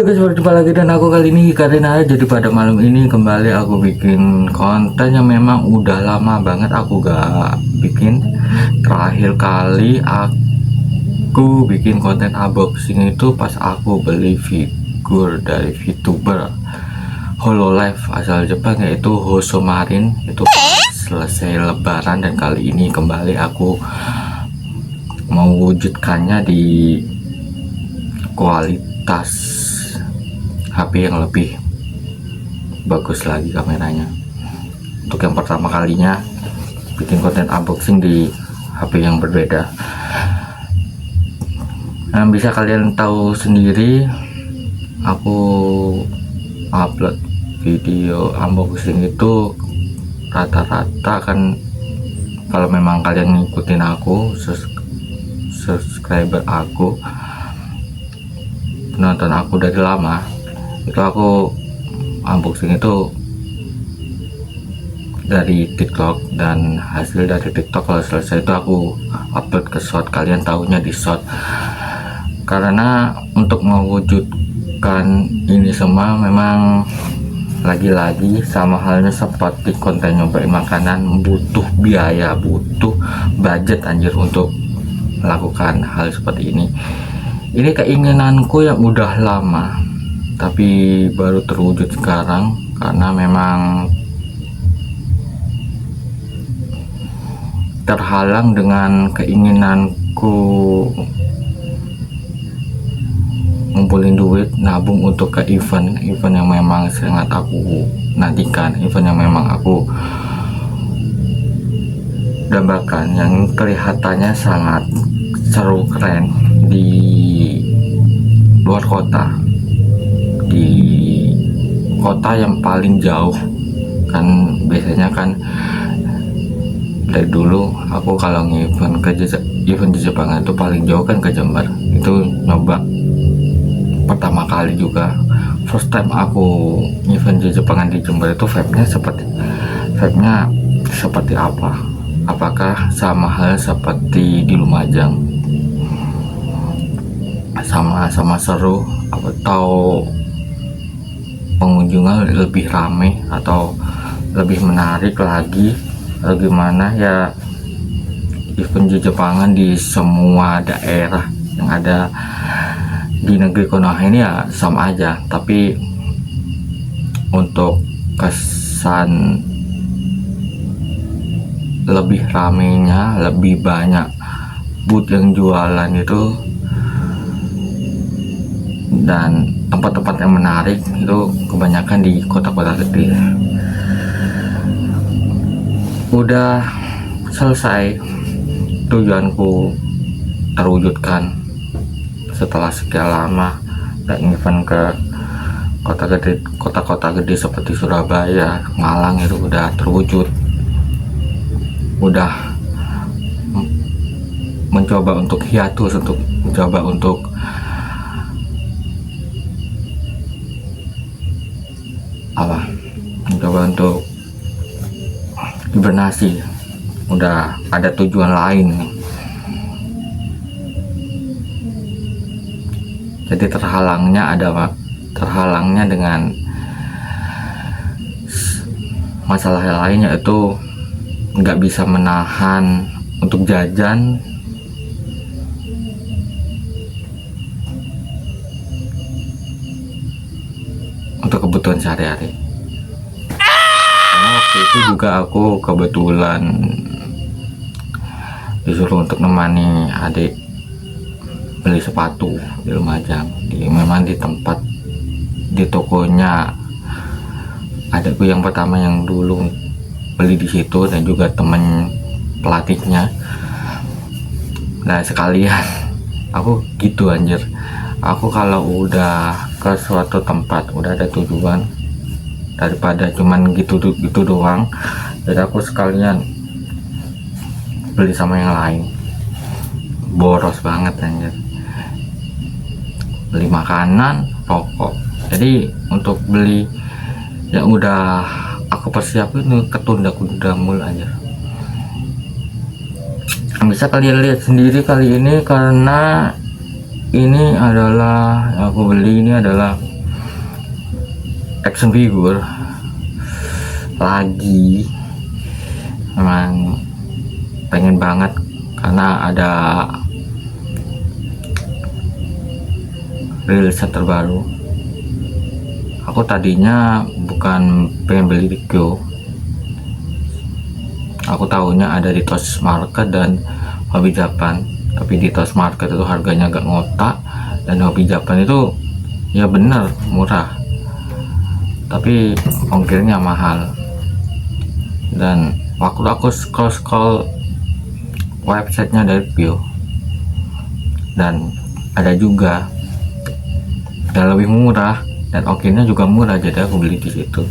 Halo guys, berjumpa lagi dan aku kali ini Karina. Jadi pada malam ini kembali aku bikin konten yang memang udah lama banget aku gak bikin. Terakhir kali aku bikin konten unboxing itu pas aku beli figur dari VTuber Hololive asal Jepang, yaitu Hosomarin. Itu selesai lebaran dan kali ini kembali aku mewujudkannya di kualitas HP yang lebih bagus lagi kameranya. Untuk yang pertama kalinya bikin konten unboxing di HP yang berbeda. Nah, bisa kalian tahu sendiri, aku upload video unboxing itu rata-rata kan, kalau memang kalian ngikutin aku, subscriber aku, penonton aku dari lama, itu aku unboxing itu dari TikTok, dan hasil dari TikTok kalau selesai itu aku upload ke short. Kalian tahunya di short, karena untuk mewujudkan ini semua memang lagi-lagi sama halnya seperti konten nyobain makanan, butuh biaya, butuh budget anjir untuk melakukan hal seperti ini. Ini keinginanku yang udah lama tapi baru terwujud sekarang, karena memang terhalang dengan keinginanku ngumpulin duit, nabung untuk ke event yang memang sangat aku nantikan, event yang memang aku dambakan, yang kelihatannya sangat seru, keren, di luar kota, di kota yang paling jauh. Kan biasanya kan dari dulu aku kalau event di Jepang itu paling jauh kan ke Jember. Itu nyoba pertama kali juga, first time aku event di Jepang di Jember itu vibe-nya seperti apa? Apakah sama hal seperti di Lumajang, sama seru, atau pengunjungnya lebih ramai atau lebih menarik lagi, atau gimana ya? Event di Jepangan di semua daerah yang ada di negeri Konoha ini ya sama aja, tapi untuk kesan lebih ramainya, lebih banyak booth yang jualan itu, dan tempat-tempat yang menarik itu kebanyakan di kota-kota gede. Udah selesai, tujuanku terwujudkan setelah sekian lama. Dan event ke kota-kota gede seperti Surabaya, Malang itu udah terwujud. Udah mencoba untuk hiatus, mencoba untuk hibernasi, udah ada tujuan lain. Jadi terhalangnya dengan masalah lain, yaitu nggak bisa menahan untuk jajan, untuk kebutuhan sehari-hari. Karena waktu itu juga aku kebetulan disuruh untuk nemani adik beli sepatu di Lumajang. Memang di tempat, di tokonya adikku yang pertama yang dulu beli di situ, dan juga temen pelatihnya. Nah sekalian aku gitu anjir, aku kalau udah ke suatu tempat udah ada tujuan, daripada cuman gitu doang, jadi aku sekalian beli sama yang lain. Boros banget anjir, beli makanan, rokok. Jadi untuk beli yang udah aku persiapin ketunda mulu aja. Bisa kalian lihat sendiri kali ini, karena ini adalah yang aku beli, ini adalah action figure lagi, memang pengen banget karena ada rilisan terbaru. Aku tadinya bukan pengen beli di Go, aku tahunya ada di Toys Market dan Hobby Japan, tapi di Toys Market itu harganya agak ngotak dan Hobby Japan itu ya bener murah tapi ongkirnya mahal. Dan waktu aku scroll websitenya dari Go dan ada juga dan lebih murah dan ongkirnya juga murah, jadi aku beli di situ.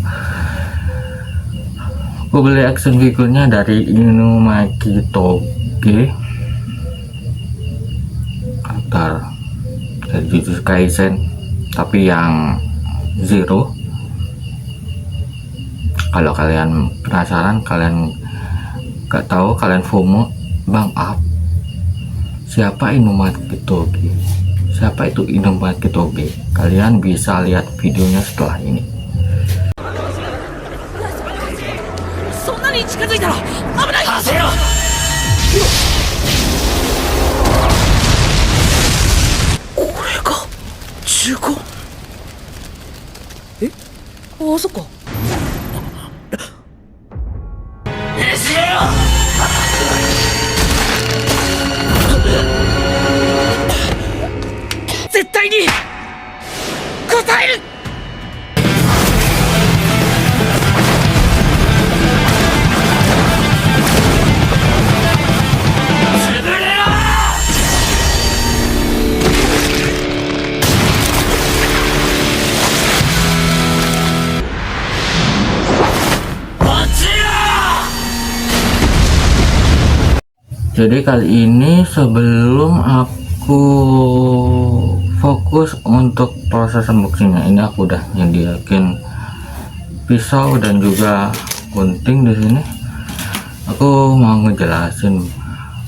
Aku beli action figurnya dari Inumaki Toge antar dari Jujutsu Kaisen tapi yang Zero. Kalau kalian penasaran, kalian gak tahu, kalian FOMO, Bang Up, siapa Inumaki Toge? Siapa itu Inumaki Toge? Kalian bisa lihat videonya setelah ini. そんなに近づいたら危ない。はせよ。これが中古。え、あ、そっか。せよ。絶対に答える。Jadi kali ini sebelum aku fokus untuk proses unboxingnya, ini aku udah nyediain pisau dan juga gunting di sini. Aku mau ngejelasin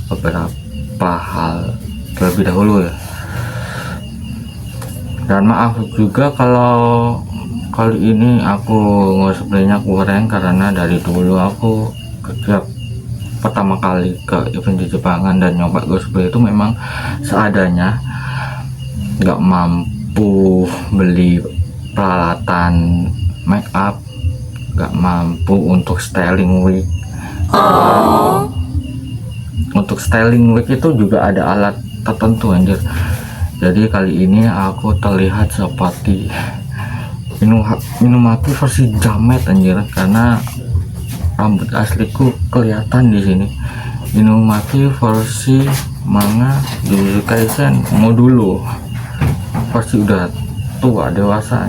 beberapa hal terlebih dahulu ya. Dan maaf juga kalau kali ini aku ngosplaynya kurang karena dari dulu aku kerja pertama kali ke event di Jepangan dan nyoba cosplay itu memang seadanya, nggak mampu beli peralatan make up, nggak mampu untuk styling wig. Untuk styling wig itu juga ada alat tertentu anjir. Jadi kali ini aku terlihat seperti Inumaki versi jamet anjir, karena rambut asliku kelihatan di sini. Inumaki versi manga Jujutsu Kaisen modulo, pasti udah tua dewasa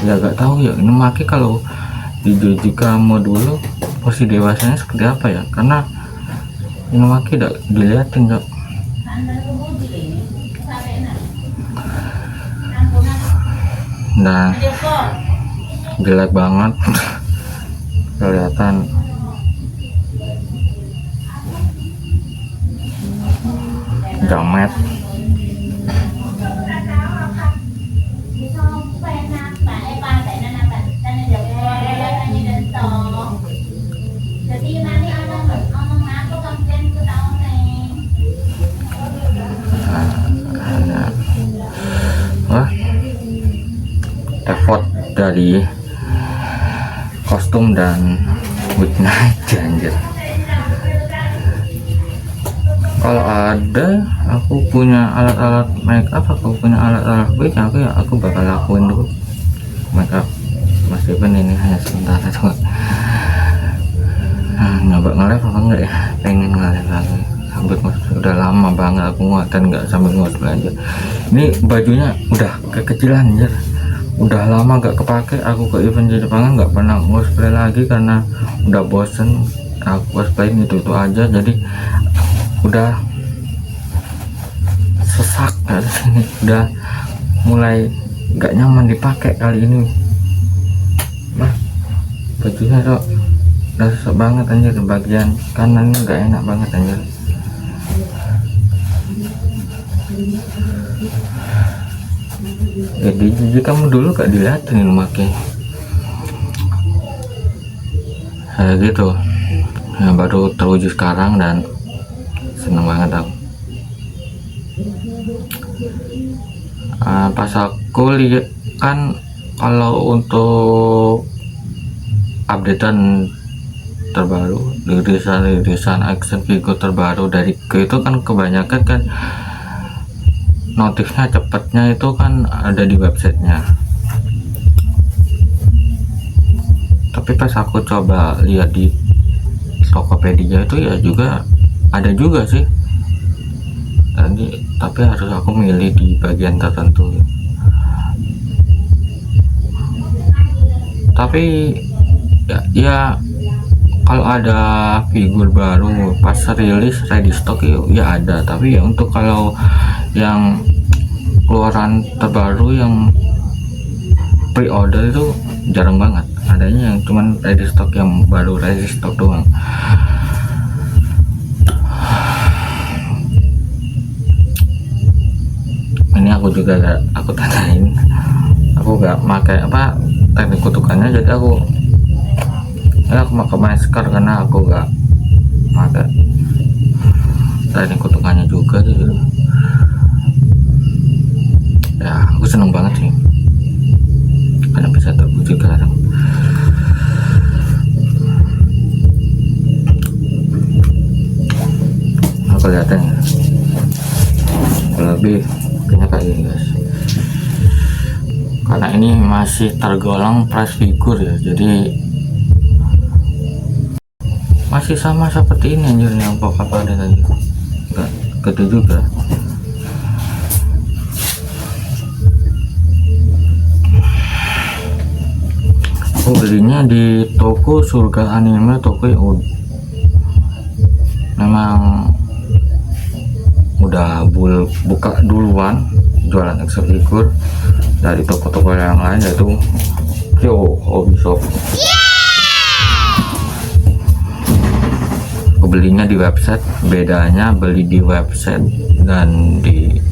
ya. Gak tahu ya Inumaki kalau di Jujutsu modulo versi dewasanya seperti apa ya, karena Inumaki udah dilihatin gak. Nah, jelek banget kelihatan. Jamet. Wah, effort dari kostum dan wignya aja anjir. Kalau ada aku punya alat-alat make up, aku punya alat-alat wig, aku bakal lakuin dulu make up. Meskipun ini hanya sebentar aja. Nyoba nge-live apa enggak ya, pengen nge-live lagi. Rambut udah lama banget aku nguatin nggak sambil ngosplay aja. Ini bajunya udah kekecilan anjir, udah lama gak kepake. Aku ke event di Jepangan nggak pernah cosplay lagi karena udah bosen aku cosplay itu aja, jadi udah sesak dari sini, udah mulai nggak nyaman dipakai kali ini. Bah, bajunya tuh udah sesak banget anjir, di bagian kanan ini nggak enak banget anjir. Jadi kamu dulu gak diliatin pakai kayak gitu ya, baru terwujud sekarang dan seneng banget aku. Pas aku lihat kan kalau untuk updatean terbaru, rilisan action figure terbaru dari Go itu kan kebanyakan kan notifnya cepatnya itu kan ada di websitenya. Tapi pas aku coba lihat di Tokopedia itu ya juga ada juga sih. Tapi harus aku milih di bagian tertentu. Tapi ya kalau ada figur baru pas rilis ready stock ya ada. Tapi ya untuk kalau yang keluaran terbaru yang pre-order itu jarang banget, adanya yang cuman ready stock, yang baru ready stock doang. Ini aku juga aku tanyain, aku gak pakai teknik kutukannya, jadi aku pakai masker karena aku gak pakai teknik kutukannya juga gitu. Ya aku seneng banget sih karena bisa terwujud sekarang. Aku lihatin lebih kayaknya kayak gini guys, karena ini masih tergolong price figure ya, jadi masih sama seperti ini anjir yang pokok pada tadi, enggak gede juga. Aku belinya di toko Surga Anime, toko yang memang udah buka duluan jualan action figure dari toko-toko yang lain, yaitu Kyo Hobby Shop. Aku belinya di website, bedanya beli di website dan di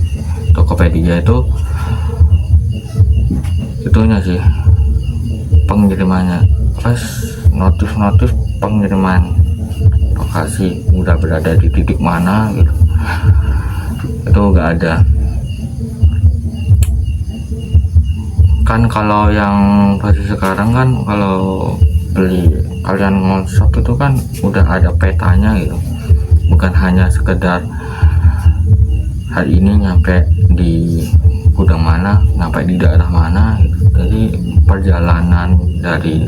Tokopedia itu itunya sih, pengirimannya plus notif pengiriman lokasi udah berada di titik mana gitu, itu enggak ada. Kan kalau yang versi sekarang kan kalau beli kalian ngonsop itu kan udah ada petanya gitu, bukan hanya sekedar hari ini nyampe di gudang mana, nyampe di daerah mana gitu. Jadi perjalanan dari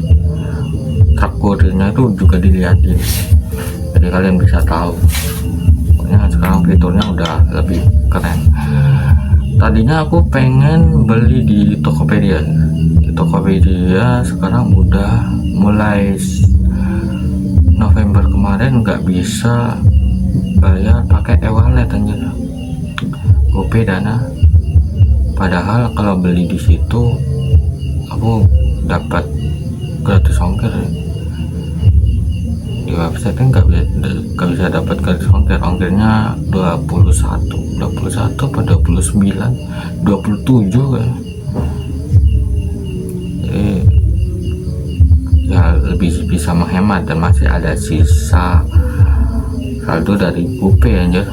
truk kurirnya itu juga dilihatin, jadi kalian bisa tahu. Pokoknya sekarang fiturnya udah lebih keren. Tadinya aku pengen beli di Tokopedia. Di Tokopedia sekarang udah mulai November kemarin nggak bisa bayar pakai e-wallet anjir, GoPay, Dana. Padahal kalau beli di situ aku dapat gratis ongkir. Di website nggak bisa dapat gratis ongkir, ongkirnya 21 apa 29 27 kan. Jadi ya lebih bisa menghemat dan masih ada sisa saldo dari GoPay anjir.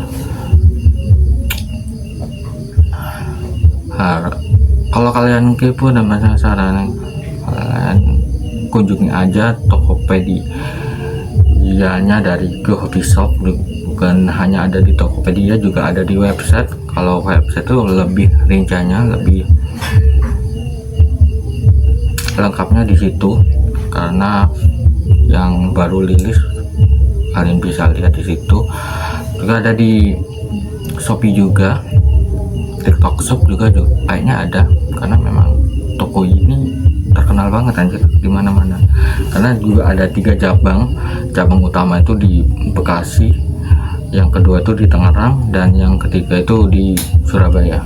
Kalau kalian kepo dan penasaran, kalian kunjungi aja Tokopedia-nya dari Go Hobby Shop. Bukan hanya ada di Tokopedia, juga ada di website. Kalau website itu lebih rinciannya, lebih lengkapnya di situ, karena yang baru rilis kalian bisa lihat di situ. Juga ada di Shopee juga, TikTok Shop juga kayaknya ada, karena memang toko ini terkenal banget anjir di mana-mana. Karena juga ada 3 cabang utama itu di Bekasi, yang kedua itu di Tangerang, dan yang ketiga itu di Surabaya.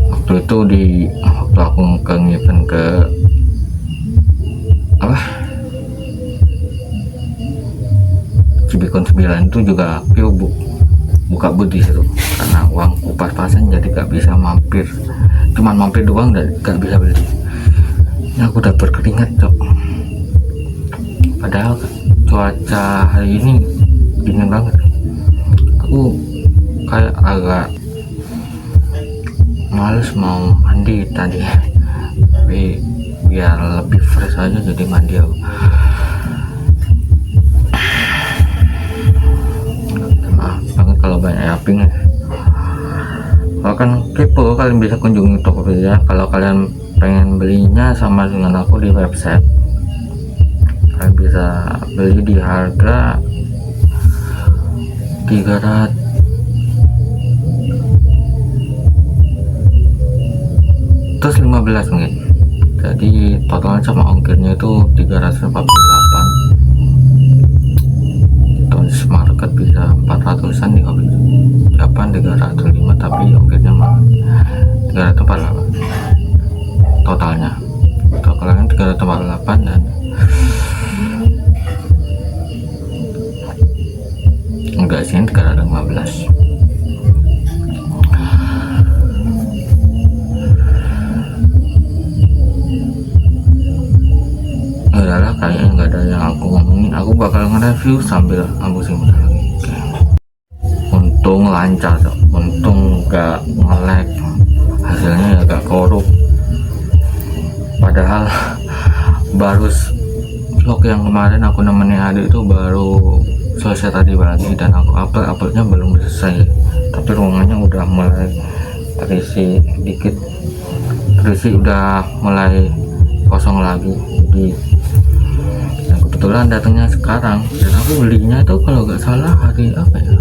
Waktu itu waktu aku event ke Cibikon 9 itu juga aku buka but di situ karena uangku pas-pasan, jadi gak bisa mampir, cuman mampir doang dan gak bisa beli. Ini aku udah berkeringat cok, padahal cuaca hari ini dingin banget. Aku kayak agak males mau mandi tadi, tapi biar lebih fresh aja jadi mandi aku. Maaf banget kalau banyak yaping. Kalau kan kepo, kalian bisa kunjungi Tokopedia. Kalau kalian pengen belinya sama dengan aku di website, kalian bisa beli di harga 315 mungkin. Jadi totalnya sama ongkirnya itu 348. Di market bisa 400an di Hobi Japan 305, tapi ongkirnya mah 348 totalnya. Totalnya 348 dan enggak sih 315. Udahlah, kayaknya nggak ada yang aku ngomongin. Aku bakal nge-review sambil ngabisin bentar lagi. Oke. Untung lancar tuh, untung nggak nge-lag, hasilnya agak korup. Padahal baru vlog yang kemarin aku nemenin adik itu baru selesai tadi pagi, dan aku uploadnya belum selesai, tapi ruangannya udah mulai terisi dikit, udah mulai kosong lagi. Jadi kebetulan datangnya sekarang, dan aku belinya itu kalau nggak salah hari apa ya,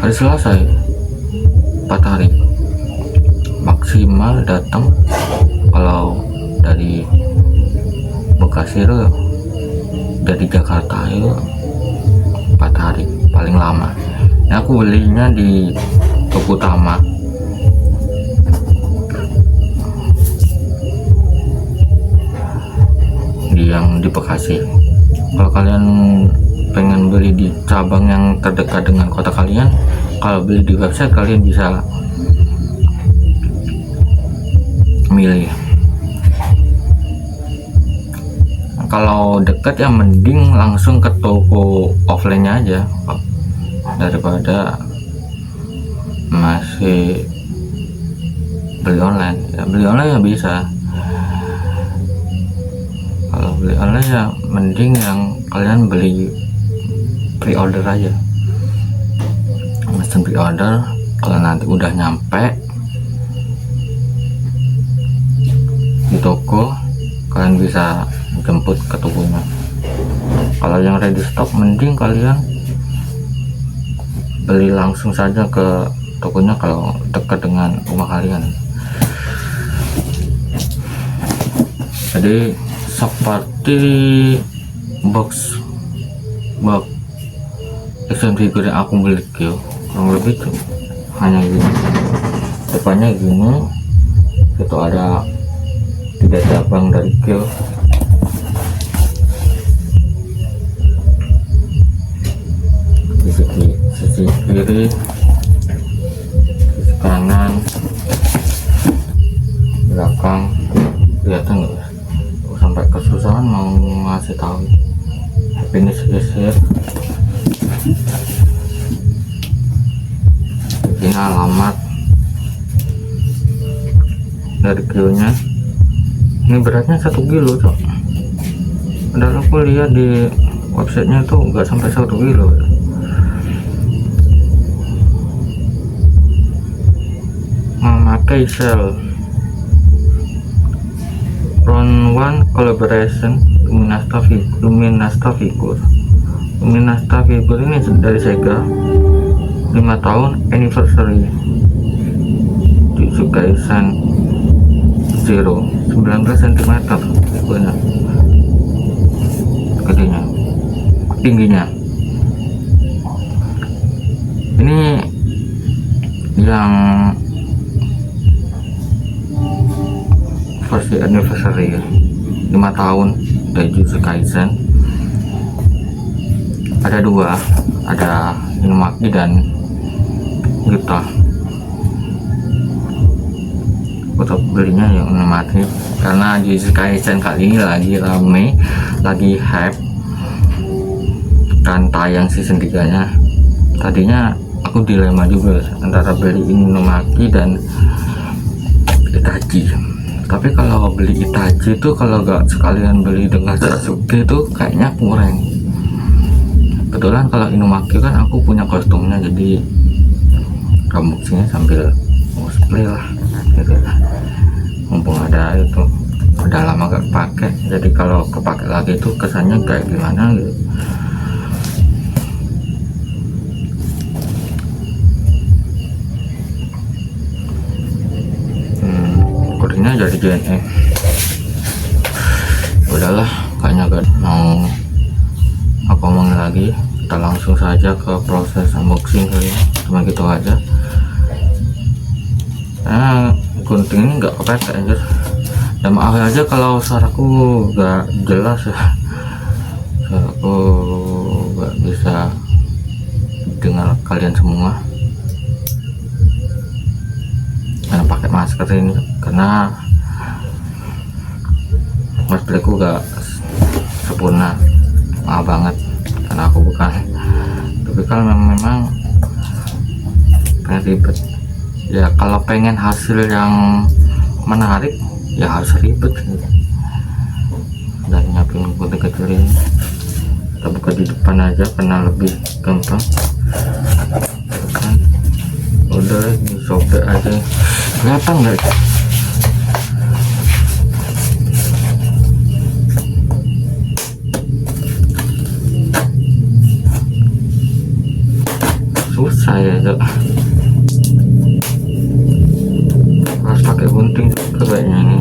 hari Selasa ya, 4 hari maksimal datang. Kalau dari Bekasi itu, dari Jakarta itu 4 hari paling lama. Nah, aku belinya di toko utama yang di Bekasi. Kalau kalian pengen beli di cabang yang terdekat dengan kota kalian, kalau beli di website kalian bisa milih. Kalau dekat ya mending langsung ke toko offline-nya aja daripada masih beli online. Ya, beli online ya bisa. Kalau beli online ya mending yang kalian beli pre-order aja, mesen pre-order. Kalau nanti udah nyampe di toko, kalian bisa jemput ke tokonya. Kalau yang ready stock mending kalian beli langsung saja ke tokonya kalau dekat dengan rumah kalian. Jadi seperti box action figure yang aku beli kurang lebih tuh hanya gini, depannya gini, itu ada 3 cabang dari Kyo. Di sisi kiri, sisi kanan, belakang, kelihatan nggak? Sampai kesusahan mau ngasih tahu. Finish geser. Ini alamat dari kilonya. Ini beratnya 1 kilo cok. Padahal aku lihat di websitenya tuh nggak sampai 1 kilo. Memakai sel Round 1 collaboration Luminasta Figure ini dari Sega, 5 tahun anniversary. Jujutsu Kaisen Zero 19 cm figurnya, gedenya, tingginya. Ini yang versi anniversary ya, 5 tahun dari Jujutsu Kaisen. ada dua, ada Inumaki dan Yuta. Aku tetap belinya yang Inumaki karena Jujutsu Kaisen kali ini lagi rame, lagi hype kan tayang season 3 nya. Tadinya aku dilema juga antara beli Inumaki dan Itachi, tapi kalau beli Itachi itu kalau gak sekalian beli dengan Sasuke itu kayaknya kurang. Kebetulan kalau Inumaki kan aku punya kostumnya, jadi unboxingnya sambil cosplay lah gitu lah. Mumpung ada itu, udah lama gak pakai, jadi kalau kepake lagi itu kesannya kayak gimana gitu. Kodenya jadi JNE. Udahlah, kayaknya gak mau aku ngomong lagi, kita langsung saja ke proses unboxing kali ya. Cuma gitu aja. Nah, gunting ini nggak kepake anjir. Ya maaf aja kalau suaraku nggak jelas ya. Suaraku nggak bisa dengar kalian semua karena pakai masker ini, karena cosplayku gak sempurna, maaf banget karena aku bukan, tapi kalau memang pengen ribet ya, kalau pengen hasil yang menarik ya harus ribet gitu. Dan nyiapin gunting kecil ini kita buka di depan aja karena lebih gampang kan. Udah disobek aja, kelihatan nggak? Susah ya Dok. Harus pakai gunting juga kayaknya ini.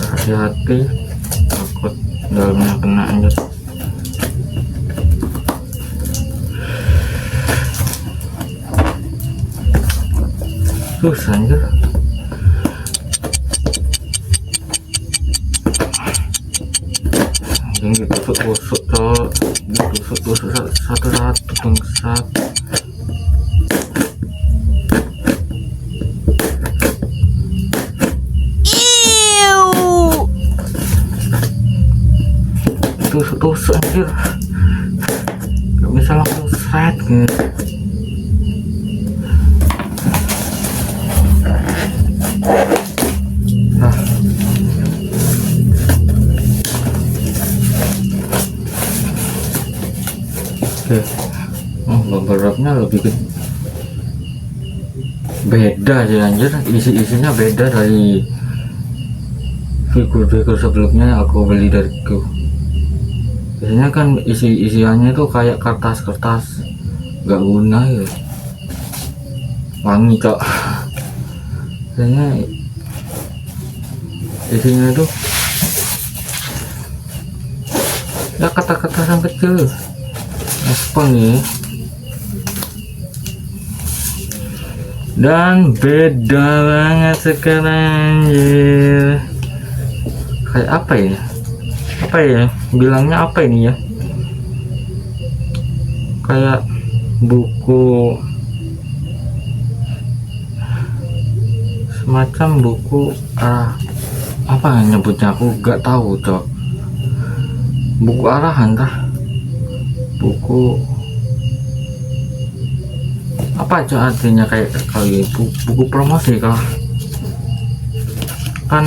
Hati-hati, takut dalamnya kena anjir. Susah anjir. Ini ditusuk-tusuk tuh, ditusuk-tusuk satu-satu bangsat. Tusuk-tusuk anjir, gak bisa langsung set gitu. Nah, oke. Oh, beberapnya lebih beda sih anjir, isi-isinya beda dari figur-figur sebelumnya yang aku beli dariku. Biasanya kan isiannya itu kayak kertas-kertas gak guna ya, wangi kok. Biasanya isinya itu ya kata-kata yang kecil, respon ya. Dan beda banget sekarang anjir. Kayak apa ya? Apa ya? Bilangnya apa ini ya? Kayak buku, semacam buku apa nyebutnya, aku gak tahu cok. Buku arahan kah? Buku apa cok artinya, kayak kali buku promosi kah? Kan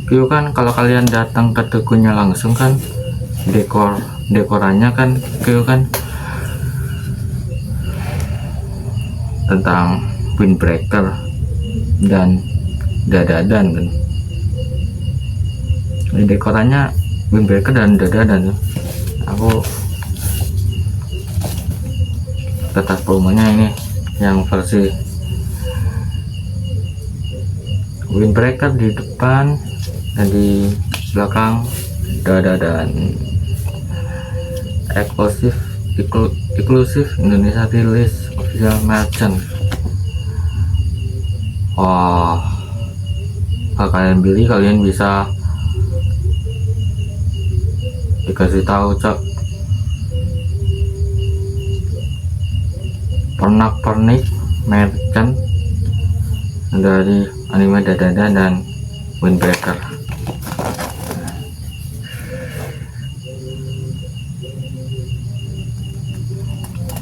Kyo kan kalau kalian datang ke tokonya langsung kan dekorannya kan Kyo kan tentang windbreaker dan dadadan kan. Ini dekorannya windbreaker dan dadadan. Aku kertas volumenya ini yang versi windbreaker di depan dan di belakang dadadan. Eksklusif Indonesia rilis official merchant. Wah, kalau kalian beli, kalian bisa dikasih tahu cok pernak-pernik merchant dari anime Dadada dan Windbreaker.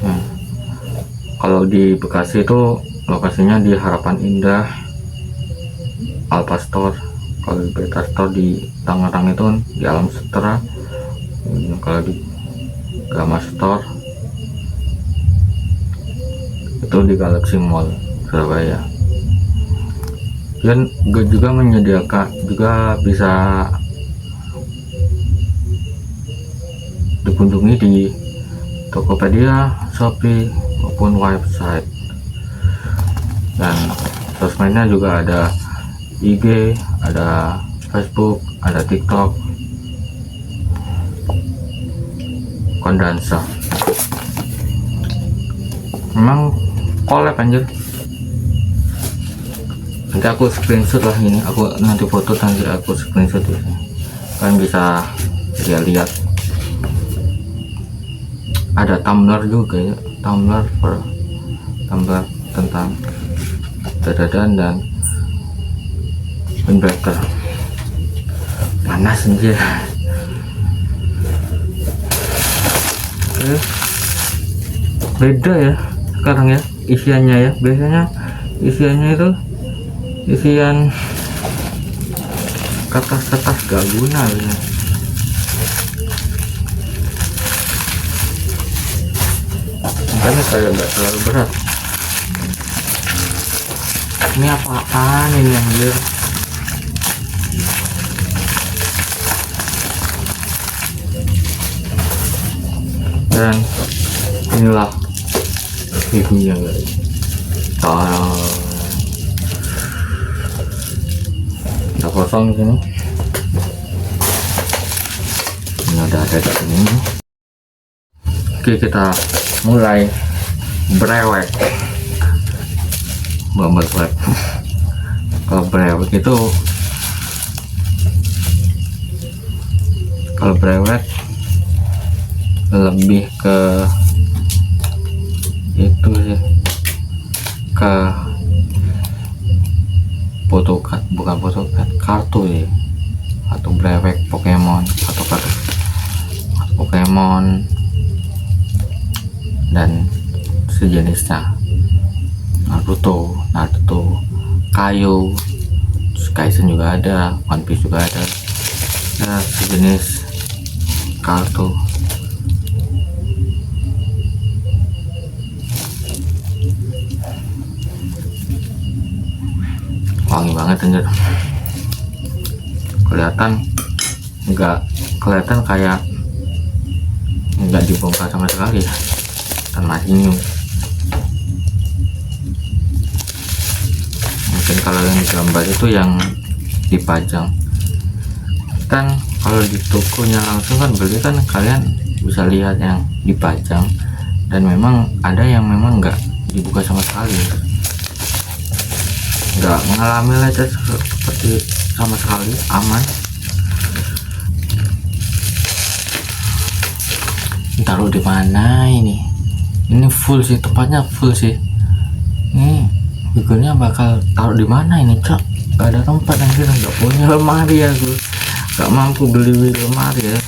Nah, kalau di Bekasi itu lokasinya di Harapan Indah, Alfa Store. Kalau di Beta Store di Tangerang itu di Alam Sejahtera. Kalau di Gama Store itu di Galaxy Mall Surabaya. Dan juga menyediakan, juga bisa dikunjungi di Tokopedia, Shopee maupun website. Dan sosmednya juga ada IG, ada Facebook, ada TikTok, Kondansa. Memang collab anjir. Nanti aku screenshot lah ini, aku nanti foto, nanti aku screenshot ya. Kalian bisa lihat. Ada Tumblr juga ya, Tumblr tentang Dadadan dan Windbreaker. Panas anjir. Oke. Beda ya sekarang ya isiannya ya. Biasanya isiannya itu isian kertas-kertas gak guna ya. Makanya saya nggak terlalu berat. Ini apaan ini anjir? Dan inilah ibunya guys. Udah kosong di sini. Ini udah ada di sini. Oke, kita mulai brewek. Brewek. Kalau brewek lebih ke itu sih, ke photocard, bukan photocard, kartu ya, atau brewek Pokemon atau kartu Pokemon dan sejenisnya, Naruto, Kaio, Kaisen juga ada, One Piece juga ada, ya sejenis kartu. Wangi banget anjir. Kelihatan kayak nggak dibongkar sama sekali ya, dan masih new. Mungkin kalau yang digambar itu yang dipajang, kan kalau di tokonya langsung kan beli kan kalian bisa lihat yang dipajang, dan memang ada yang memang nggak dibuka sama sekali, nggak mengalami lecet seperti sama sekali, aman. Taruh di mana ini full sih, tempatnya full sih. Ini figurnya bakal taruh di mana ini cok? Gak ada tempat anjir, nggak punya lemari ya, gue gak mampu beli lemari ya.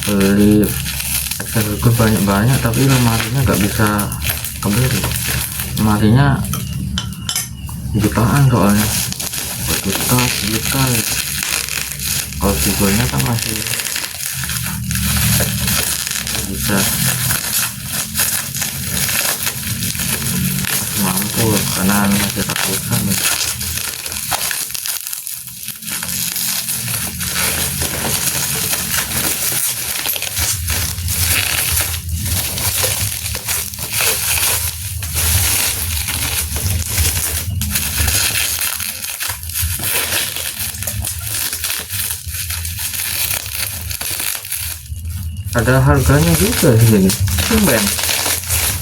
Beli action figur banyak-banyak tapi lemarinya gak bisa kebeli. Lemarinya jutaan soalnya, juta ya. Kalau figurnya kan masih bisa mampu karena masih ratusan ya. Ada harganya juga di sini. Tumben.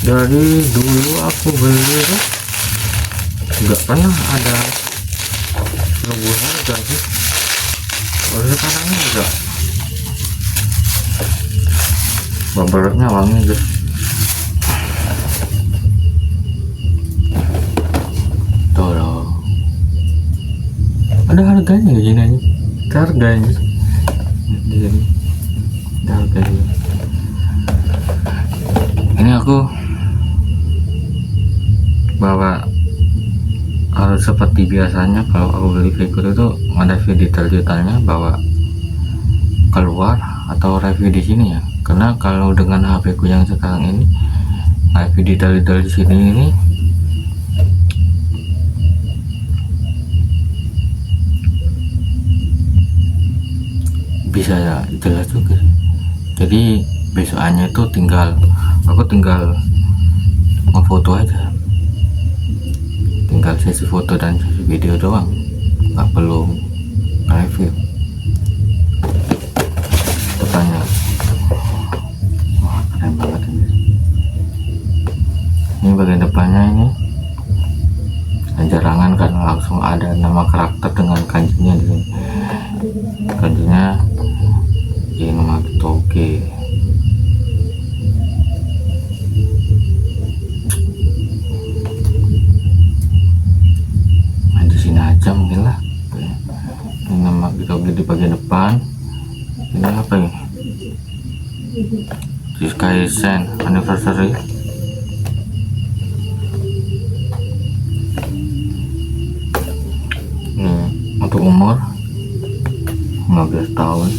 Dari dulu aku beli tuh nggak pernah ada serbuan harga sih. Kalau sekarang ini enggak, beberapa wangi guys. Tuh loh, ada harganya gini aja, harganya di sini ada harganya. Ini aku bawa harus seperti biasanya kalau aku beli figur itu ada detail-detailnya, bawa keluar atau review di sini ya. Karena kalau dengan HP ku yang sekarang ini, review detail-detail di sini ini bisa ya jelas juga. Jadi besokannya itu aku tinggal ngefoto aja, tinggal sesi foto dan sesi video doang, nggak perlu review. Tanya, wah keren banget ini. Ini bagian depannya ini jarangan kan, langsung ada nama karakter dengan kanjinya di sini. Kanjinya ini nama Toge. Aja mungkin lah. Ini nama kita beli di bagian depan. Ini apa ya? Kaisen anniversary. Ini untuk umur 15 tahun,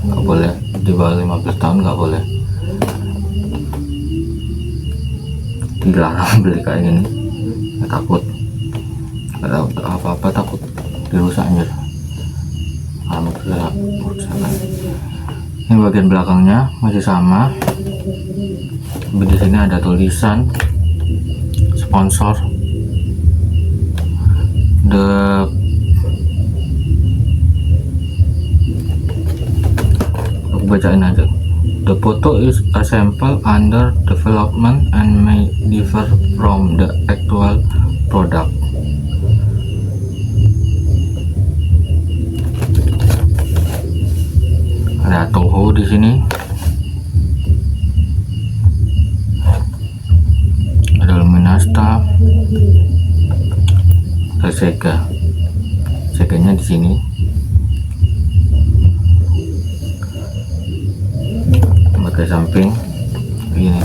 nggak boleh di bawah 15 tahun, nggak boleh, dilarang beli kayak gini. Takut ada apa-apa, takut dirusak anjir. Ini bagian belakangnya masih sama, di sini ada tulisan sponsor. Aku bacain aja. The photo is a sample under development and may differ from the actual product. Ada Toho di sini, ada Luminasta, ada Seganya di sini. Bagian samping ini,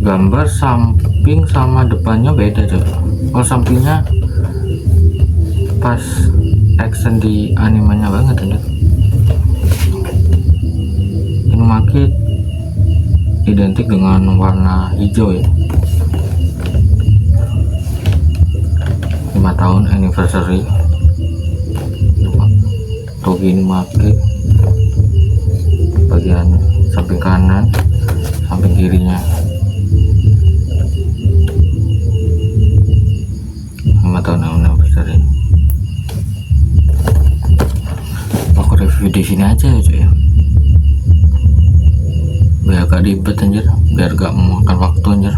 gambar samping sama depannya beda coy. Kalau sampingnya pas action di animenya banget ini. Maki identik dengan warna hijau ya. 5 tahun anniversary Toge ini maki. Bagian samping kanan, samping kirinya 5 tahun anniversary. Aku review di sini aja ya cuy, biar gak ribet anjir, biar gak memakan waktu anjir.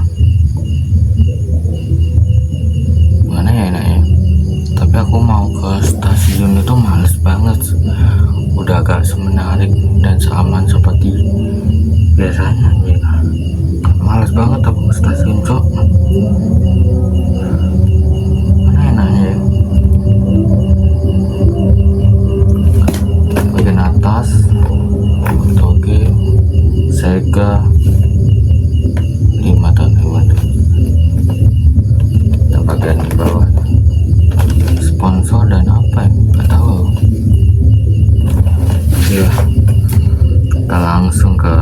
Gimana ya enaknya, tapi aku mau ke stasiun itu males banget, udah gak semenarik dan seaman seperti biasanya anjir. Males banget aku ke stasiun cok. Mana enaknya ya, bagian atas Toge Sega 5 tahun dan bagian di bawah sponsor dan apa ya, nggak tahu ya. Kita langsung ke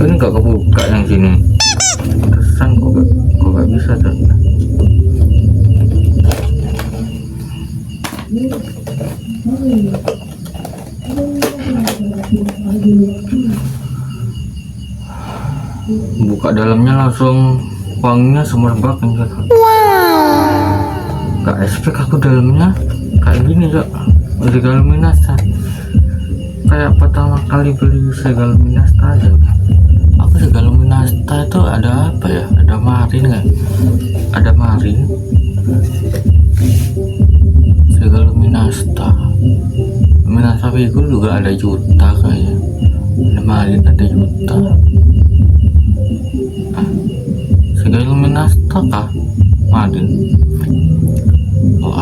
ini nggak kebuka yang sini, terusan kok nggak bisa tuh. Buka dalamnya langsung wanginya semerbak anjir. Gak expect aku dalamnya kayak gini Cok. Segala Minasta kayak pertama kali beli Segala Minasta aja. Aku Segala Minasta itu ada apa ya, ada marin kan, ada marin Segala Minasta figur juga ada Yuta kayaknya, ada marin, ada Yuta. Segala Minasta kah marin? Kalau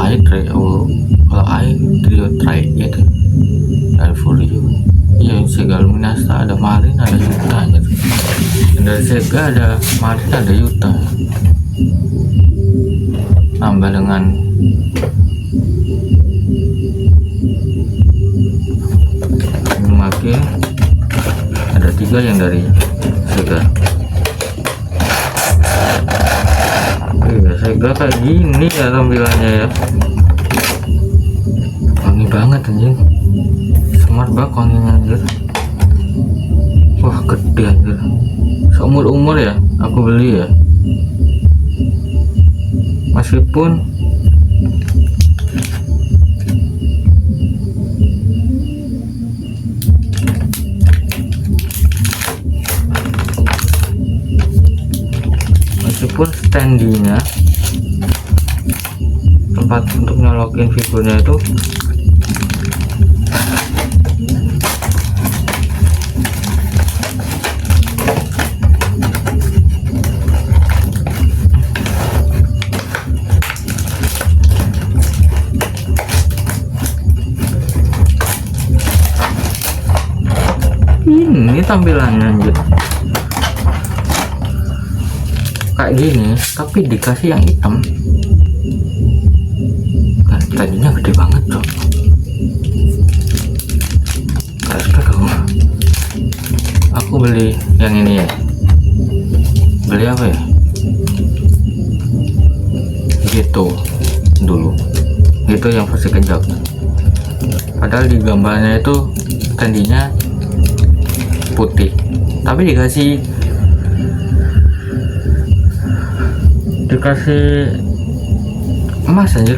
air trio try itu dari for you. Iya, Segala Minasta ada marin, ada Yuta gitu. Dan dari Sega ada marin, ada Yuta. Tambah dengan memakai ada 3 yang dari Sega. Sega kayak gini ya tampilannya ya, wangi banget anjing, smart banget wanginya anjir. Wah gede anjir, seumur-umur ya aku beli ya, meskipun standinya, tempat untuk nyolokin figurnya itu ini tampilannya anjir kayak gini, tapi dikasih yang hitam dan tadinya gede banget Cok. Aku beli yang ini ya, beli apa ya gitu dulu, gitu yang versi kejap, padahal di gambarnya itu tadinya putih tapi dikasih emas anjir,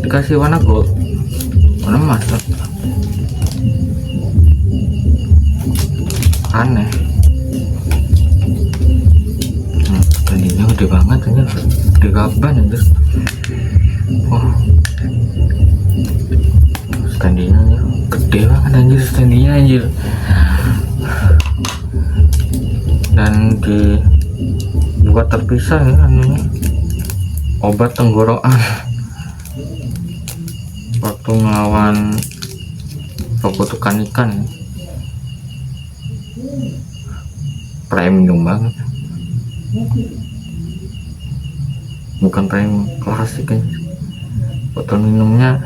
dikasih warna gold, warna emas loh. Aneh. Tadinya gede banget anjir, gede gaban anjir. Wah, standinya anjir gede banget anjir, standinya anjir. Dan buat terpisah ya anunya, obat tenggorokan waktu ngelawan robotukan ikan, premium banget, bukan premium klasik kan. Botol minumnya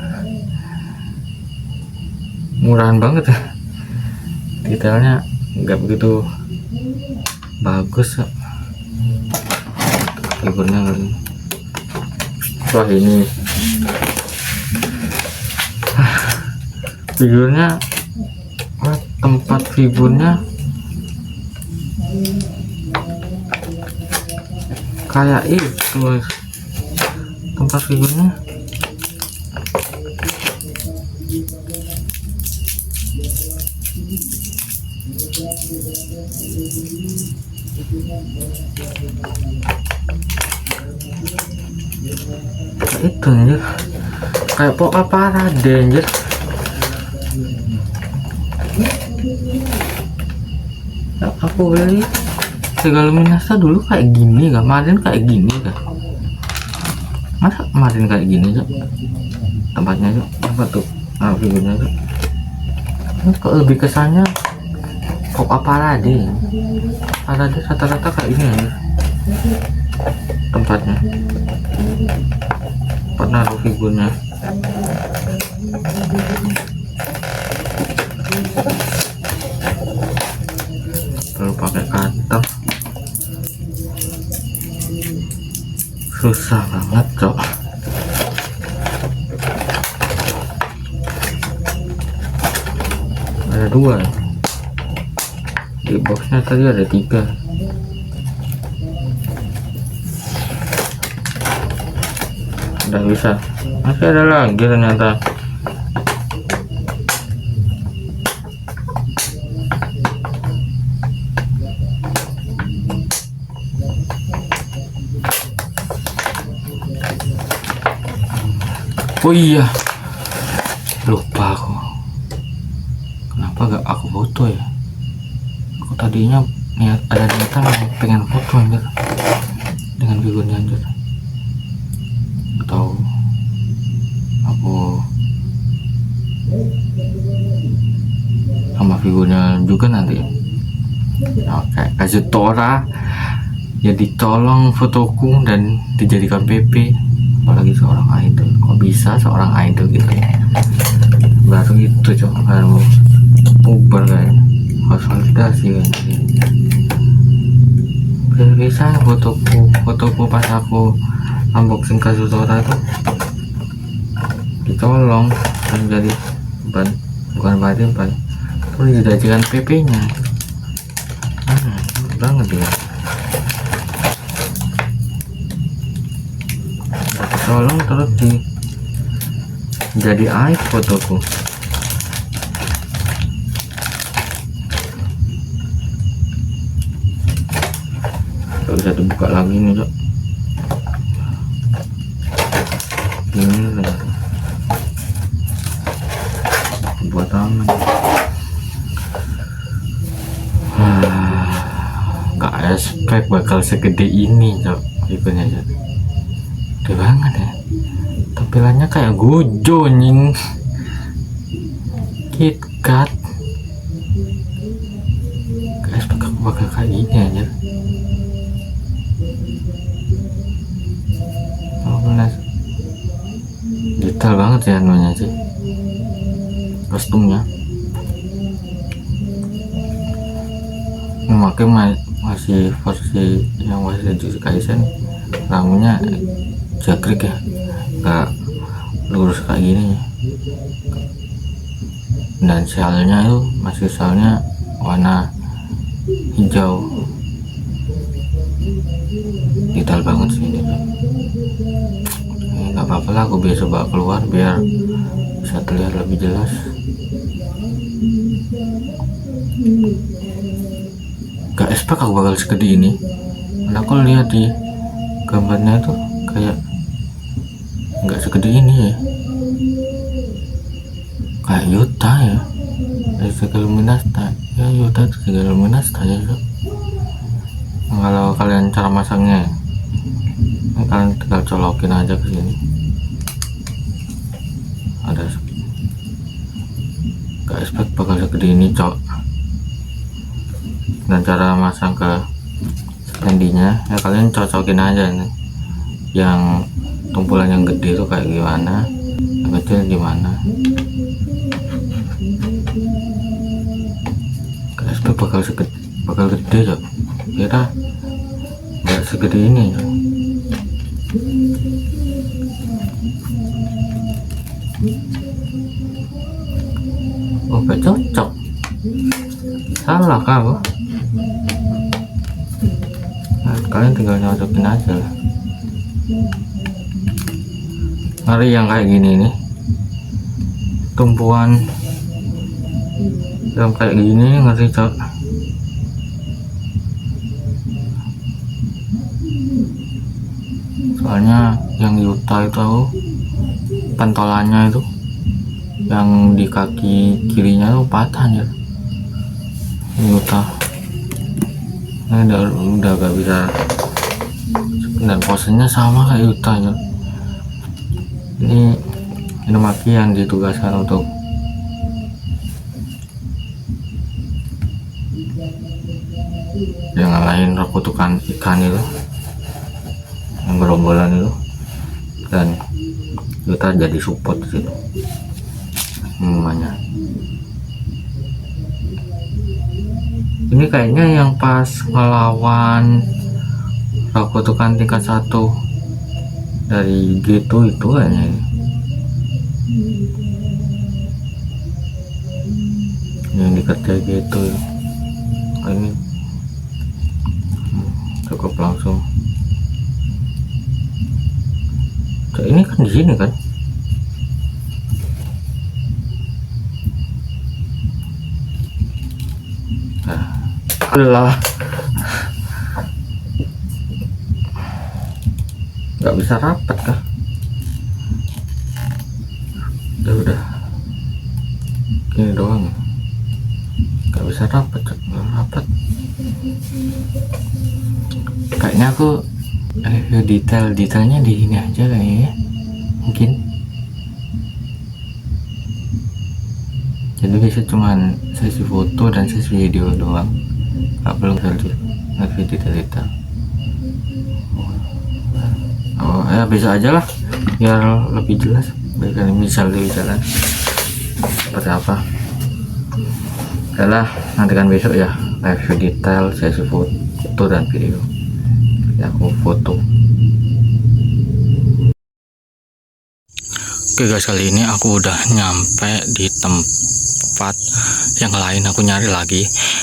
murahan banget ya, detailnya nggak begitu bagus ya. Figurnya kali, wah ini figurnya, tempat figurnya kayak itu tempat figurnya. Itu anjir kayak Poka Parade anjir. Aku beli Segala Minasta dulu kayak gini kan, kemarin kayak gini kan, masa kemarin kayak gini Cok tempatnya Cok, apa tuh figurnya Cok. Ini kok lebih kesannya Poka Parade rata-rata kayak ini ya tempatnya, naruh figurnya. Perlu pakai susah banget cok. Ada 2 ya. Di boxnya tadi ada 3. Udah bisa, masih ada lagi ternyata. Oh iya, lupa aku. Kenapa gak aku foto ya? Aku tadinya ada niatan pengen foto anjir dengan figurnya anjir. Atau aku sama figurnya juga nanti. Oke, Kazutora ya ditolong fotoku dan dijadikan PP. Apalagi seorang idol, kok bisa seorang idol gitu ya? Baru itu coba baru uber kayaknya, konsolidasi kan. Bisa fotoku pas aku unboxing Kazutora itu ditolong dan jadi bukan batin terus dijadikan PP nya. Banget ya, tolong terus jadi aib fotoku. Gak bisa dibuka lagi nih cok. Ini lah buat aman. Gak expect bakal segede ini cok figurnya cok. Gede banget ya, tampilannya kayak Gojo nying, KitKat. Gak expect aku bakal kayak gini aja. Oh bener, detail banget ya anunya sih, kostumnya. Memakai masih versi yang masih Jujutsu Kaisen, rambutnya jagrik ya, gak lurus kayak gini. Dan shellnya itu masih shellnya warna hijau. Detail banget sih ini. Gak apa-apa lah, aku biasa bawa keluar biar bisa terlihat lebih jelas. Gak expect aku bakal segede ini. Karena aku lihat di gambarnya tuh kayak nggak segede ini ya, kayak Yuta ya, dari Sega Luminasta ya. Yuta itu Sega Luminasta ya so. Kalau kalian cara masangnya kalian tinggal colokin aja ke sini, ada. Gak expect bakal segede ini cok. Dan cara masang ke standinya ya kalian cocokin aja nih, yang tumpulan yang gede itu kayak gimana, yang kecil gimana. KSP bakal gede ya, kira nggak segede ini ya. Oh gak cocok, salah kau. Nah, kalian tinggal nyocokin aja lah. Ngeri yang kayak gini nih, tumpuan yang kayak gini ngeri cok. Soalnya yang Yuta itu pentolannya itu yang di kaki kirinya tuh patah ya Yuta. Ini udah gak bisa, dan posenya sama kayak Yuta ya. Ini Inumaki yang ditugaskan untuk yang ngalahin kutukan ikan itu, yang gerombolan itu, dan Yuta jadi support di situ namanya. Ini kayaknya yang pas ngelawan kutukan tingkat 1 dari gitu itu hanya yang dikerja gitu. Ini cukup langsung. Ini kan di sini kan. Allah, nggak bisa rapat kah? Udah gini doang, nggak bisa rapat. Kayaknya aku detailnya di sini aja kayaknya ya. Mungkin jadi bisa cuman sesi foto dan sesi video doang, nggak perlu video detail. Oh ya, bisa aja lah biar lebih jelas, biar kalian bisa lebih jalan seperti apa. Adalah nantikan besok ya review detail sesi foto dan video. Ya, aku foto. Oke guys, kali ini aku udah nyampe di tempat yang lain. Aku nyari lagi,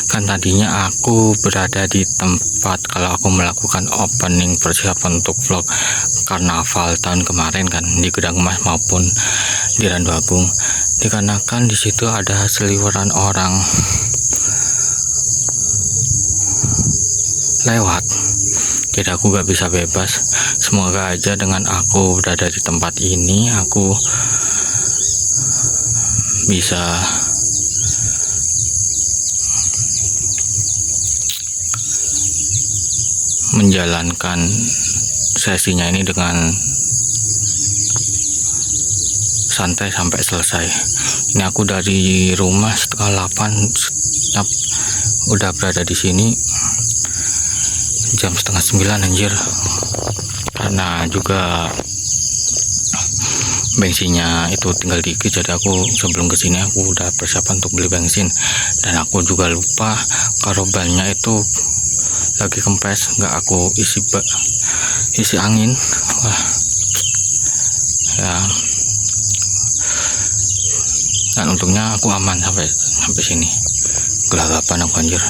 kan tadinya aku berada di tempat kalau aku melakukan opening persiapan untuk vlog karnaval tahun kemarin kan, di Gudang Emas maupun di Randu Agung. Dikarenakan di situ ada seliweran orang lewat, jadi aku gak bisa bebas. Semoga aja dengan aku berada di tempat ini aku bisa menjalankan sesinya ini dengan santai sampai selesai. Ini aku dari rumah setengah 8, udah berada di sini jam setengah 9 anjir. Karena juga bensinnya itu tinggal dikit, jadi aku sebelum kesini aku udah persiapan untuk beli bensin. Dan aku juga lupa kalau bannya itu lagi kempes, nggak aku isi angin. Wah ya, dan untungnya aku aman sampai sini. Gelagapan aku anjir,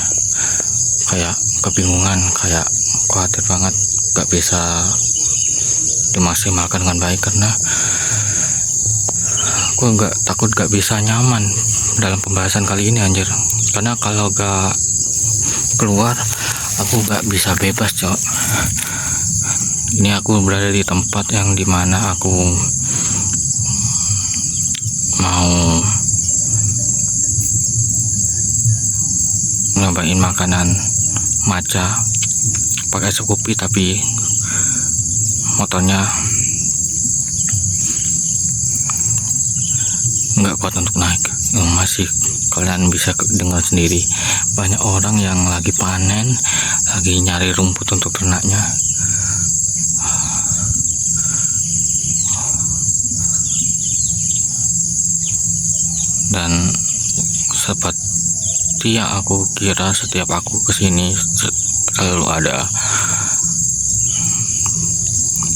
kayak kebingungan, kayak khawatir banget gak bisa dimaksimalkan dengan baik, karena aku takut gak bisa nyaman dalam pembahasan kali ini anjir. Karena kalau gak keluar aku gak bisa bebas cok. Ini aku berada di tempat yang dimana aku mau nyobain makanan matcha pakai Scoopy, tapi motornya nggak kuat untuk naik. Masih kalian bisa dengar sendiri, banyak orang yang lagi panen, lagi nyari rumput untuk ternaknya. Dan seperti yang aku kira, setiap aku kesini selalu ada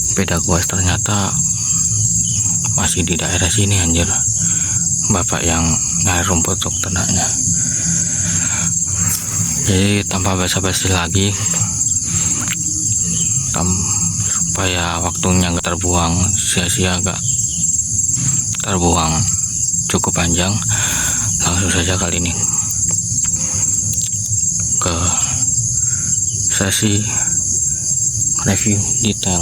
sepeda kuas, ternyata masih di daerah sini anjir, bapak yang nyari rumput untuk ternaknya. Jadi tanpa basa-basi lagi, supaya waktunya gak terbuang sia-sia, gak terbuang cukup panjang, langsung saja kali ini ke sesi review detail.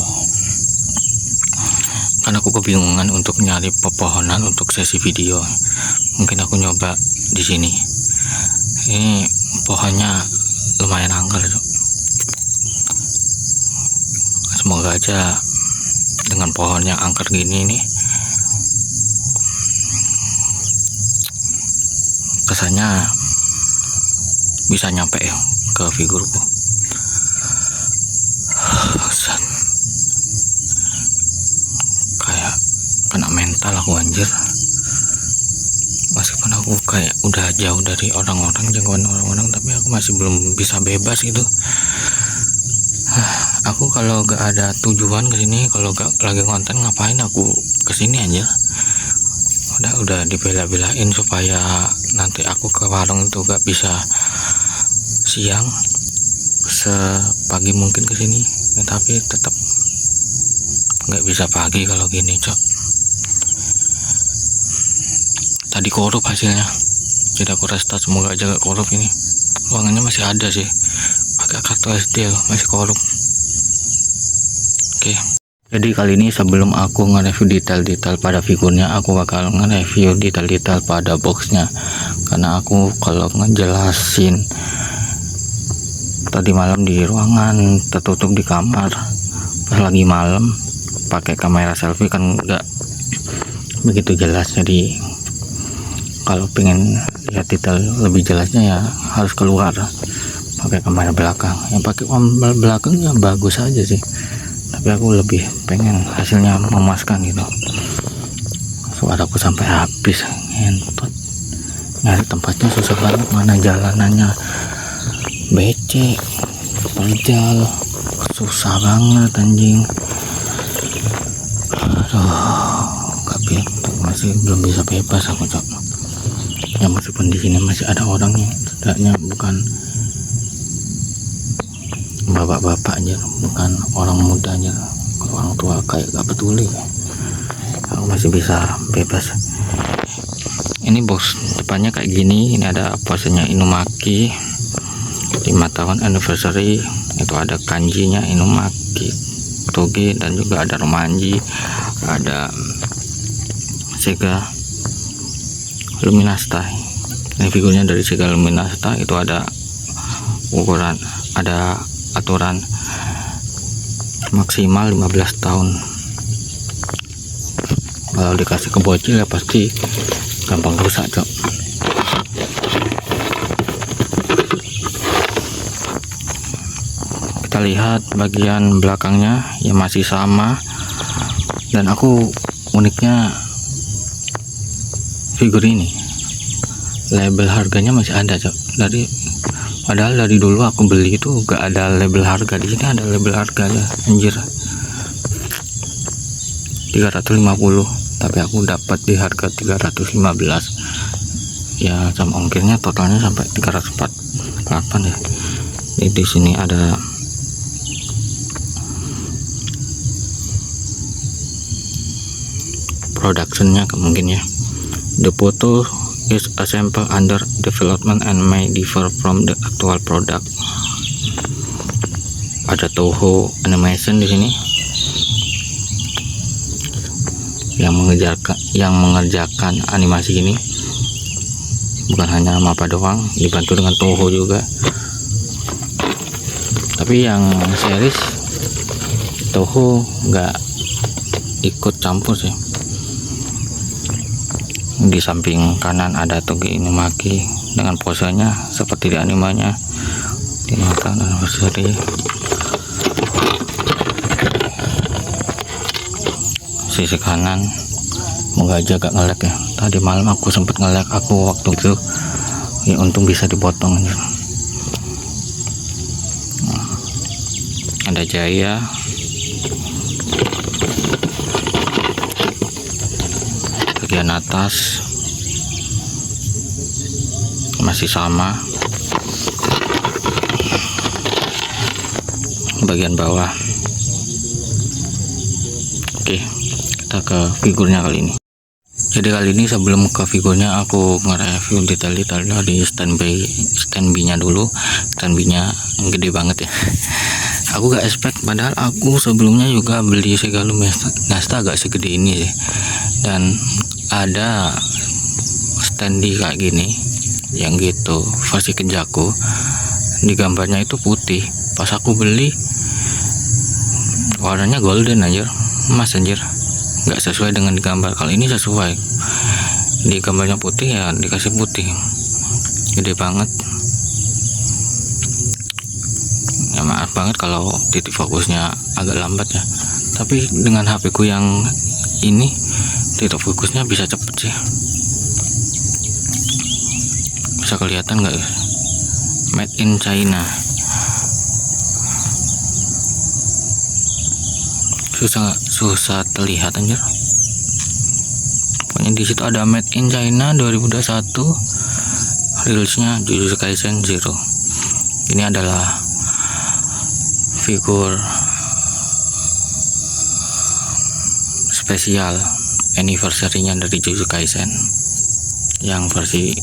Karena aku kebingungan untuk nyari pepohonan untuk sesi video, mungkin aku nyoba di sini. Ini pohonnya lumayan angker, semoga aja dengan pohon yang angker gini nih kesannya bisa nyampe ke figurku. Kayak kena mental aku anjir, meskipun aku kayak udah jauh dari orang-orang, jangkauan orang-orang, tapi aku masih belum bisa bebas gitu. Aku kalau gak ada tujuan kesini, kalau gak lagi konten, ngapain aku kesini aja. Udah dibela-belain supaya nanti aku ke warung itu gak bisa siang, sepagi mungkin kesini, ya, tapi tetap nggak bisa pagi kalau gini, cok. Tadi korup hasilnya, jadi aku restart, semoga aja gak korup. Ini ruangannya masih ada sih, pakai kartu SD masih korup. Oke, jadi kali ini sebelum aku nge-review detail-detail pada figurnya, aku bakal nge-review detail-detail pada boxnya, karena aku kalau ngejelasin tadi malam di ruangan tertutup di kamar, pas lagi malam pakai kamera selfie kan nggak begitu jelas. Jadi kalau pengen lihat detail lebih jelasnya ya harus keluar pakai kamera belakang. Yang pakai kamera belakang ya bagus aja sih, tapi aku lebih pengen hasilnya memuaskan gitu. Suaraku sampai habis, ngentot. Nyari tempatnya susah banget, mana jalanannya becek, terjal, susah banget anjing. Aduh, masih belum bisa bebas aku, cok. Ya meskipun di sini masih ada orang yang setidaknya bukan bapak-bapak aja, bukan orang muda aja. Kalau orang tua kayak gak peduli, aku masih bisa bebas. Ini box depannya kayak gini. Ini ada posenya Inumaki 5 tahun anniversary. Itu ada kanjinya Inumaki Toge, dan juga ada Romanji, ada Sega Luminasta. Ini figurnya dari Sega Luminasta. Itu ada ukuran, ada aturan maksimal 15 tahun. Kalau dikasih ke bocil ya pasti gampang rusak, cok. Kita lihat bagian belakangnya ya masih sama, dan aku uniknya figur ini label harganya masih ada, cok. Padahal dari dulu aku beli itu gak ada label harga. Di sini ada label harganya, anjir, 350, tapi aku dapat di harga 315 ya, sama ongkirnya totalnya sampai 348 ya. Jadi di sini ada productionnya mungkin ya. The photo is a sample under development and may differ from the actual product. Ada Toho Animation di sini yang mengerjakan animasi ini. Bukan hanya Mappa doang, dibantu dengan Toho juga. Tapi yang series Toho nggak ikut campur sih. Di samping kanan ada Toge Inumaki dengan posenya seperti di animenya di mata anniversary. Sisi kanan, moga aja gak nge-lag ya. Tadi malam aku sempet nge-lag aku waktu itu ya, untung bisa dipotong. Ada Jaya, bagian atas masih sama, bagian bawah. Oke, kita ke figurnya kali ini. Jadi kali ini sebelum ke figurnya aku nge-review detail-detail dari standby nya dulu. Standby nya gede banget ya. Aku gak expect, padahal aku sebelumnya juga beli Sega Luminasta agak segede ini sih. Dan ada standy kayak gini yang gitu versi Kenjaku, di gambarnya itu putih. Pas aku beli warnanya golden anjir, emas anjir, nggak sesuai dengan di gambar. Kalau ini sesuai, di gambarnya putih ya dikasih putih, gede banget ya. Maaf banget kalau titik fokusnya agak lambat ya, tapi dengan HP ku yang ini titik fokusnya bisa cepet sih. Bisa kelihatan nggak ya? Made in China. susah terlihat anjir. Pokoknya di situ ada Made in China 2021, rilisnya Jujutsu Kaisen Zero. Ini adalah figur spesial anniversary-nya dari Jujutsu Kaisen yang versi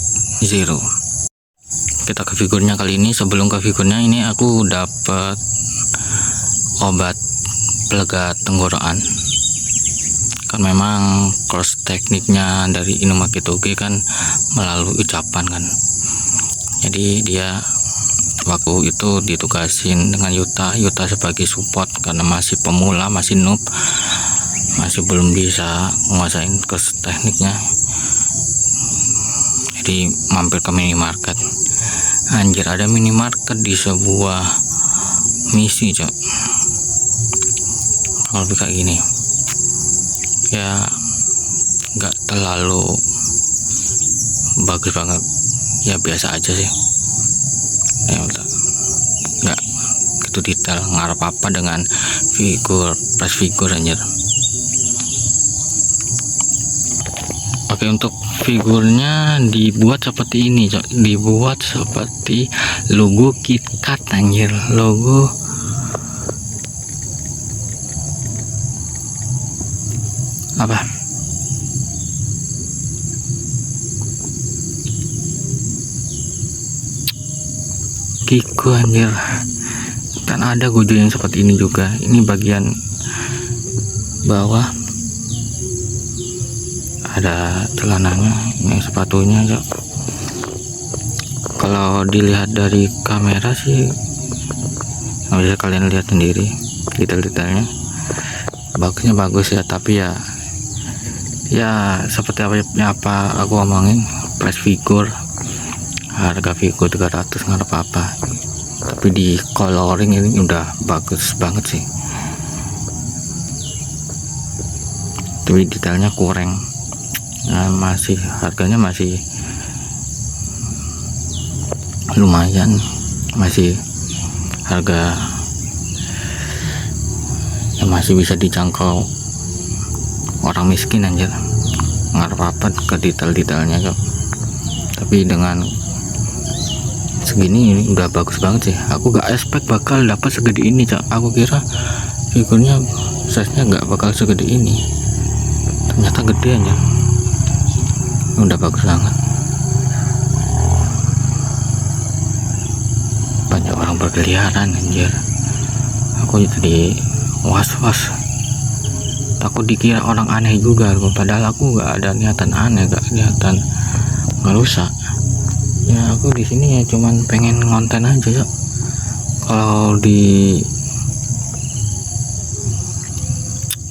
Zero. Kita ke figurnya kali ini. Sebelum ke figurnya ini aku dapat obat pelega tenggorokan. Kan memang cross tekniknya dari Inumaki Toge kan melalui ucapan kan. Jadi dia waktu itu ditugasin dengan Yuta sebagai support karena masih pemula, masih noob, masih belum bisa menguasain cross tekniknya. Jadi mampir ke minimarket. Anjir, ada minimarket di sebuah misi, cok. Kalau lebih kayak gini ya nggak terlalu bagus banget, ya biasa aja sih ya, nggak gitu detail, ngarep apa dengan figur plus figur anjir. Oke, untuk figurnya dibuat seperti ini, cok. Dibuat seperti logo KitKat anjir, logo apa? Kiko anjir. Kan ada Gojo yang seperti ini juga. Ini bagian bawah ada celananya, ini sepatunya, cok. Kalau dilihat dari kamera sih bisa kalian lihat sendiri detail-detailnya, bagusnya bagus ya. Tapi ya seperti apa aku omongin, price figure, harga figur 300 nggak apa-apa, tapi di coloring ini udah bagus banget sih, tapi detailnya kurang. Nah, masih harganya masih lumayan, masih harga yang masih bisa dijangkau orang miskin anjir. Nggak apa-apa ke detail-detailnya, cok. Tapi dengan segini ini udah bagus banget sih. Aku gak expect bakal dapat segede ini, cok. Aku kira figurnya size nya gak bakal segede ini, ternyata gede aja. Udah bagus banget. Banyak orang berkeliaran anjir. Aku jadi was-was, takut dikira orang aneh juga, padahal aku gak ada niatan aneh, gak niatan ngerusak ya. Aku di sini ya cuman pengen ngonten aja, ya. Kalau di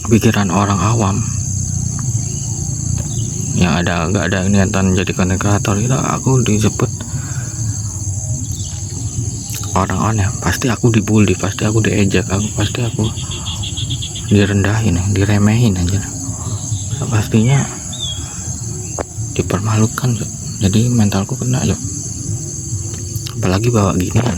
pikiran orang awam yang gak ada niatan jadi content creator itu, aku disebut orang aneh, pasti aku dibully, pasti aku diejek, pasti aku direndahin, diremehin aja. Pastinya dipermalukan, yuk. Jadi mentalku kena, yuk. Apalagi bawa gini kan.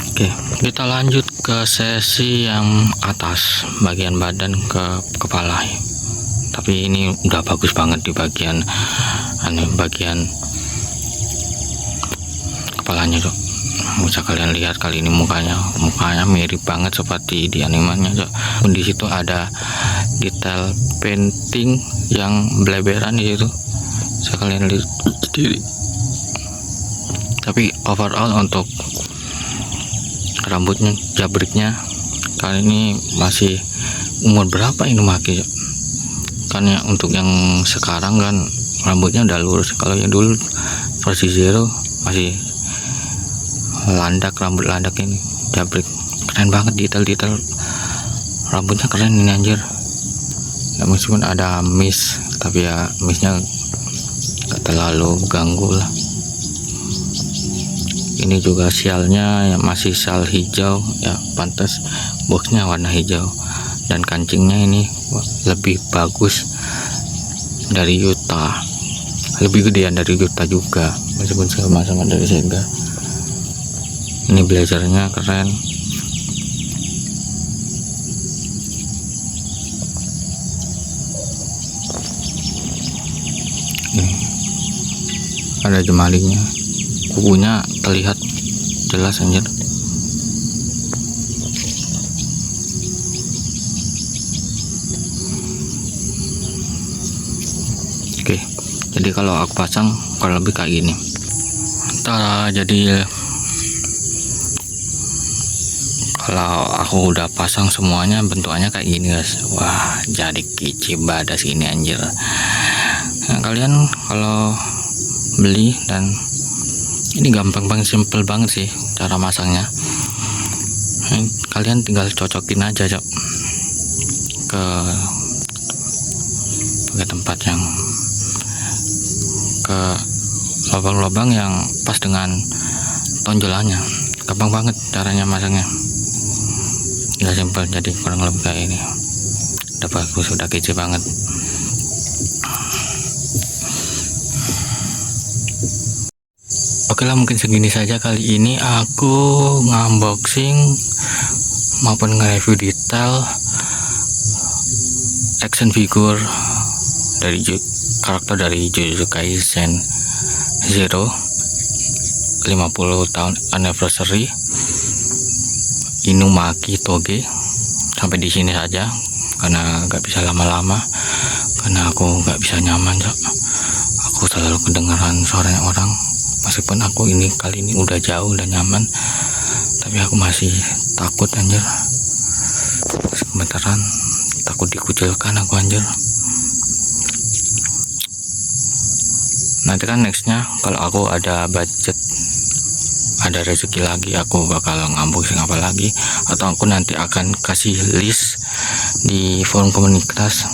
Oke, kita lanjut ke sesi yang atas, bagian badan ke kepala. Tapi ini udah bagus banget di bagian bagian kepalanya, cok. Bisa kalian lihat kali ini mukanya mirip banget seperti di animenya, cok. Di situ ada detail painting yang bleberan di situ, bisa kalian lihat sendiri. Tapi overall untuk rambutnya, jabriknya kali ini masih umur berapa Inumaki, cok? Kan ya untuk yang sekarang kan rambutnya udah lurus. Kalau yang dulu versi Zero masih landak, rambut landak ini jabrik. Keren banget detail-detail rambutnya, keren ini anjir ya. Meskipun ada mist, tapi ya mistnya gak terlalu ganggu lah. Ini juga sialnya yang masih sial hijau ya, pantas boxnya warna hijau. Dan kancingnya ini lebih bagus dari Yuta, lebih gedean dari Yuta juga, meskipun sama-sama dari Sega. Ini blazernya keren, ada jemarinya, kukunya terlihat jelas anjir. Oke, jadi kalau aku pasang kalau lebih kayak gini. Jadi kalau aku udah pasang semuanya bentukannya kayak gini guys. Wah, jadi kece badas ini anjir. Nah, kalian kalau beli, dan ini gampang banget, simple banget sih cara masangnya. Kalian tinggal cocokin aja ke tempat yang ke lubang-lubang yang pas dengan tonjolannya. Gampang banget caranya masangnya, udah simple. Jadi kurang lebih kayak ini, udah bagus, udah kece banget. Oke lah, mungkin segini saja kali ini aku nge-unboxing maupun nge-review detail action figure dari karakter dari Jujutsu Kaisen Zero 50 tahun anniversary Inumaki Toge. Sampai di sini saja karena nggak bisa lama-lama, karena aku nggak bisa nyaman. Aku selalu kedengaran suaranya orang, meskipun aku kali ini udah jauh, udah nyaman, tapi aku masih takut anjir. Sebentar, takut dikucilkan aku anjir. Nanti kan nextnya kalau aku ada budget, ada rezeki lagi, aku bakal unboxing apa lagi, atau aku nanti akan kasih list di forum komunitas.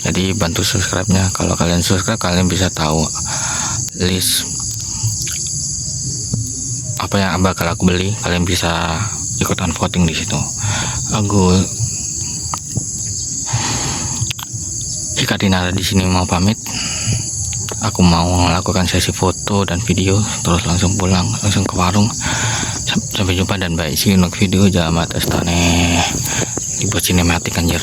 Jadi bantu subscribe-nya. Kalau kalian subscribe, kalian bisa tahu list apa yang bakal aku beli. Kalian bisa ikutan voting di situ. Aku Ika Dinara di sini mau pamit. Aku mau melakukan sesi foto dan video, terus langsung pulang, langsung ke warung. Sampai jumpa dan bye. See you next video. Jangan mata stane dibuat sinematik anjir.